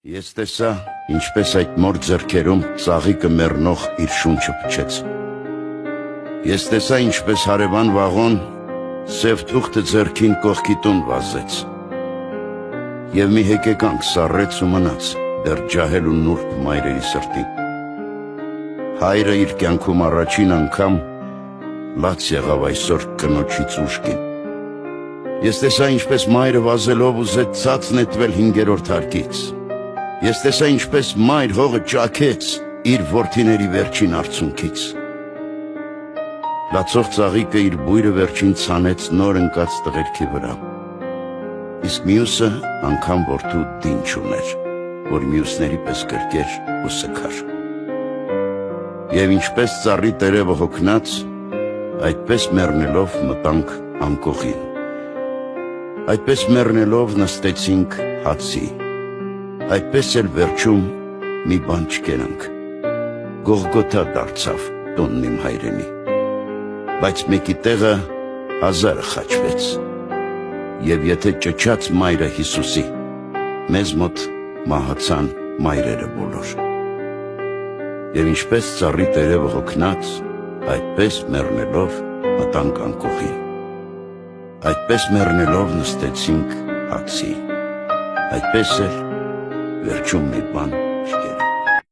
Ես տեսա, ինչպես այդ մոր ձեռքերում ծաղիկը մեռնող իր շունչը փչեց։ Ես տեսա, ինչպես հարևան վաղոն սև թուղթը ձեռքին կողքի տուն վազեց։ Եվ մի հեկեկանք սառեց ու մնաց, դեռ ջահել ու նուրբ մայրերի սրտին։ Հայրը իր կյանքում առաջին անգամ լաց եղավ այսօր կնոջից ուշքին։ Ես տեսա, ինչպես մայրը վազելով ուզեց ցած նետվել 5-րդ հարկից։ Ես տեսա, ինչպես մայր հողը ճաքեց իր որդիների վերջին արցունքից։ Լացող ծաղիկը իր բույրը վերջին ցանեց նոր ընկած տղերքի վրա։ Իսկ մյուսը անգամ որդու դինչ ուներ, որ մյուսների պես կրկեր ու սգար։ Եվ ինչպես ծառի տերևը հոգնած, այդպես մեռնելով մտանք անկողին։ Այդպես մեռնելով նստեցինք հացի։ Այդպես էլ վերջում մի բան չկերանք։ Գողգոթա դարձավ տունն իմ հայրենի, բայց մեկի տեղը 1000 խաչվեց։ Եվ եթե ճչաց մայրը Հիսուսի, մեզ մոտ մահացան մայրերը բոլոր։ Եվ ինչպես ծառի տերևը հոգնած, այդպես մեռնելով մտանք անկողին։ Այդպես մեռնելով նստեցինք հացի։ Այդպես էլ վերջում մի բան